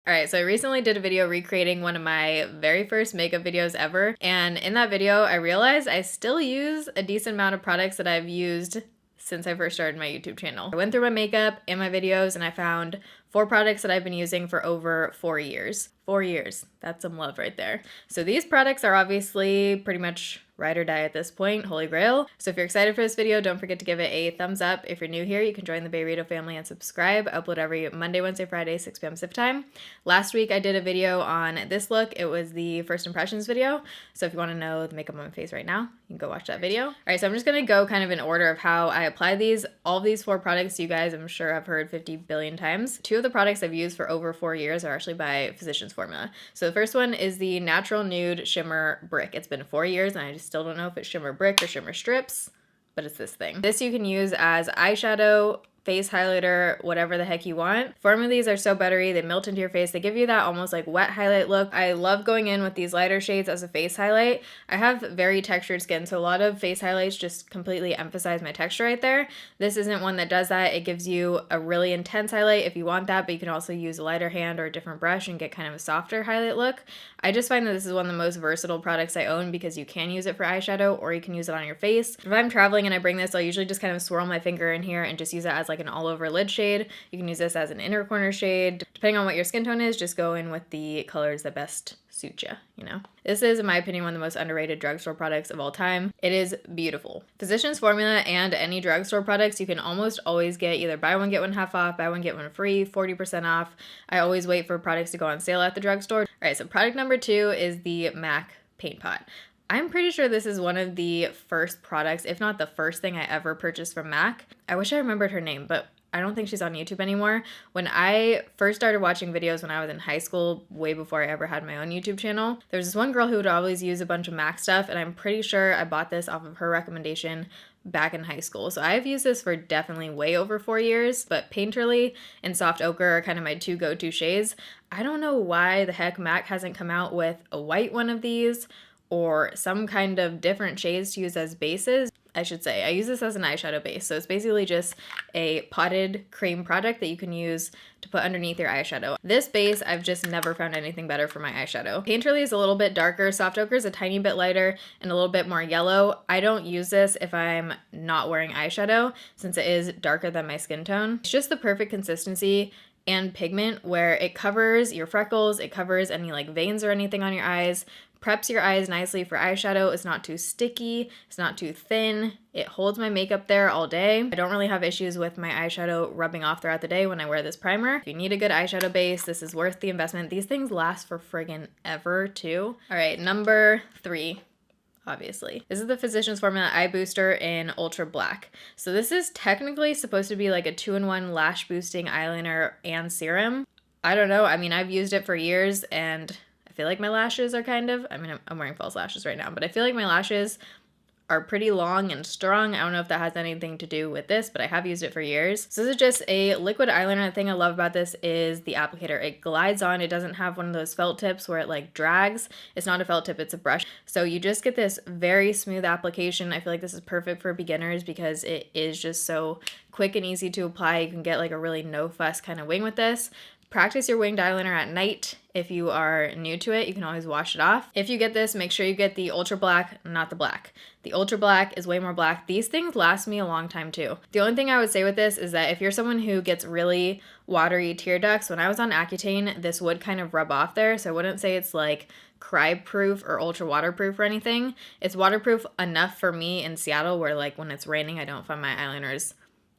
Alright, so I recently did a video recreating one of my very first makeup videos ever, and in that video I realized I still use a decent amount of products that I've used since I first started my YouTube channel. I went through my makeup and my videos and I found 4 products that I've been using for over 4 years. 4 years. That's some love right there. So these products are obviously pretty much ride or die at this point, holy grail. So if you're excited for this video, don't forget to give it a thumbs up. If you're new here, you can join the Bayrito family and subscribe. I upload every Monday, Wednesday, Friday, 6 p.m. Pacific time. Last week I did a video on this look. It was the first impressions video. So if you want to know the makeup on my face right now, you can go watch that video. All right, so I'm just gonna go kind of in order of how I apply these. All of these 4 products you guys, I'm sure, have heard 50 billion times. 2 of the products I've used for over 4 years are actually by Physicians Formula. So the first one is the Natural Nude Shimmer Brick. It's been 4 years and I just still don't know if it's shimmer brick or shimmer strips, but it's this thing. This you can use as eyeshadow, face highlighter, whatever the heck you want. Form of these are so buttery, they melt into your face. They give you that almost like wet highlight look. I love going in with these lighter shades as a face highlight. I have very textured skin, so a lot of face highlights just completely emphasize my texture right there. This isn't one that does that. It gives you a really intense highlight if you want that, but you can also use a lighter hand or a different brush and get kind of a softer highlight look. I just find that this is one of the most versatile products I own because you can use it for eyeshadow or you can use it on your face. If I'm traveling and I bring this, I'll usually just kind of swirl my finger in here and just use it as like an all over lid shade. You can use this as an inner corner shade. Depending on what your skin tone is, just go in with the colors that best suit you, you know? This is, in my opinion, one of the most underrated drugstore products of all time. It is beautiful. Physicians Formula and any drugstore products, you can almost always get either buy one, get one half off, buy one, get one free, 40% off. I always wait for products to go on sale at the drugstore. All right, so product number 2 is the MAC Paint Pot. I'm pretty sure this is one of the first products, if not the first thing I ever purchased from MAC. I wish I remembered her name, but I don't think she's on YouTube anymore. When I first started watching videos when I was in high school, way before I ever had my own YouTube channel, there was this one girl who would always use a bunch of MAC stuff, and I'm pretty sure I bought this off of her recommendation back in high school. So I've used this for definitely way over 4 years, but Painterly and Soft Ochre are kind of my 2 go-to shades. I don't know why the heck MAC hasn't come out with a white one of these or some kind of different shades to use as bases. I should say, I use this as an eyeshadow base. So it's basically just a potted cream product that you can use to put underneath your eyeshadow. This base, I've just never found anything better for my eyeshadow. Painterly is a little bit darker. Soft Ochre is a tiny bit lighter and a little bit more yellow. I don't use this if I'm not wearing eyeshadow since it is darker than my skin tone. It's just the perfect consistency and pigment where it covers your freckles, it covers any like veins or anything on your eyes, preps your eyes nicely for eyeshadow. It's not too sticky, it's not too thin. It holds my makeup there all day. I don't really have issues with my eyeshadow rubbing off throughout the day when I wear this primer. If you need a good eyeshadow base, this is worth the investment. These things last for friggin' ever too. All right, number 3. Obviously. This is the Physicians Formula Eye Booster in Ultra Black. So this is technically supposed to be like a 2-in-1 lash boosting eyeliner and serum. I don't know. I mean, I've used it for years and I feel like my lashes are kind of, I mean, I'm wearing false lashes right now, but I feel like my lashes are pretty long and strong. I don't know if that has anything to do with this, but I have used it for years. So this is just a liquid eyeliner. The thing I love about this is the applicator. It glides on. It doesn't have one of those felt tips where it like drags. It's not a felt tip, it's a brush. So you just get this very smooth application. I feel like this is perfect for beginners because it is just so quick and easy to apply. You can get like a really no fuss kind of wing with this. Practice your winged eyeliner at night. If you are new to it, you can always wash it off. If you get this, make sure you get the Ultra Black, not the black. The Ultra Black is way more black. These things last me a long time too. The only thing I would say with this is that if you're someone who gets really watery tear ducts, when I was on Accutane, this would kind of rub off there. So I wouldn't say it's like cry proof or ultra waterproof or anything. It's waterproof enough for me in Seattle where like when it's raining, I don't find my eyeliners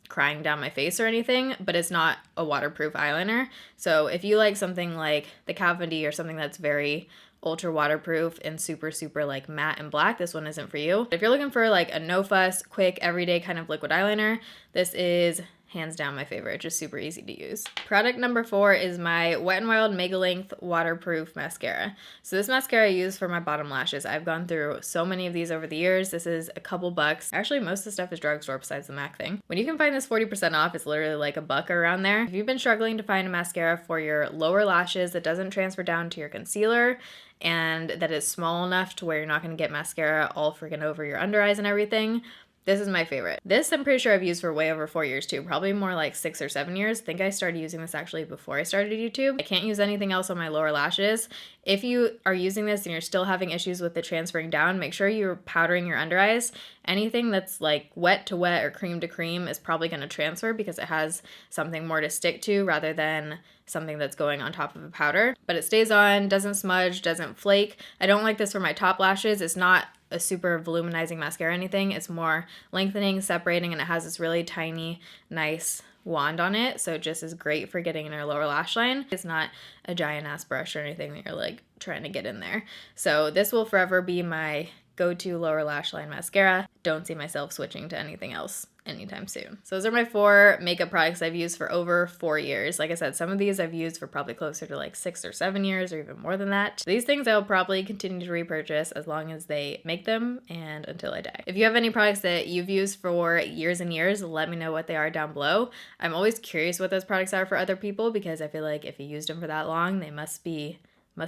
crying down my face or anything, but it's not a waterproof eyeliner. So if you like something like the Kat Von D or something that's very ultra waterproof and super like matte and black, this one isn't for you. If you're looking for like a no fuss, quick, everyday kind of liquid eyeliner, this is hands down my favorite, just super easy to use. Product number 4 is my Wet n Wild Mega Length Waterproof Mascara. So this mascara I use for my bottom lashes. I've gone through so many of these over the years. This is a couple bucks. Actually, most of the stuff is drugstore besides the MAC thing. When you can find this 40% off, it's literally like a buck around there. If you've been struggling to find a mascara for your lower lashes that doesn't transfer down to your concealer and that is small enough to where you're not going to get mascara all freaking over your under eyes and everything, This is my favorite. This I'm pretty sure I've used for way over 4 years too, probably more like 6 or 7 years. I think I started using this actually before I started YouTube. I can't use anything else on my lower lashes. If you are using this and you're still having issues with it transferring down, make sure you're powdering your under eyes. Anything that's like wet to wet or cream to cream is probably going to transfer because it has something more to stick to rather than something that's going on top of a powder. But it stays on, doesn't smudge, doesn't flake. I don't like this for my top lashes. It's not a super voluminizing mascara or anything. It's more lengthening, separating, and it has this really tiny, nice wand on it, so it just is great for getting in your lower lash line. It's not a giant ass brush or anything that you're like trying to get in there. So this will forever be my go-to lower lash line mascara. Don't see myself switching to anything else anytime soon. So those are my 4 makeup products I've used for over 4 years. Like I said, some of these I've used for probably closer to like 6 or 7 years or even more than that. These things I'll probably continue to repurchase as long as they make them and until I die. If you have any products that you've used for years and years, let me know what they are down below. I'm always curious what those products are for other people because I feel like if you used them for that long, they must be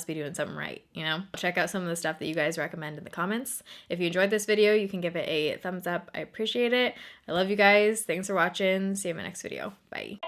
doing something right, you know? Check out some of the stuff that you guys recommend in the comments. If you enjoyed this video, you can give it a thumbs up. I appreciate it. I love you guys. Thanks for watching. See you in my next video. Bye.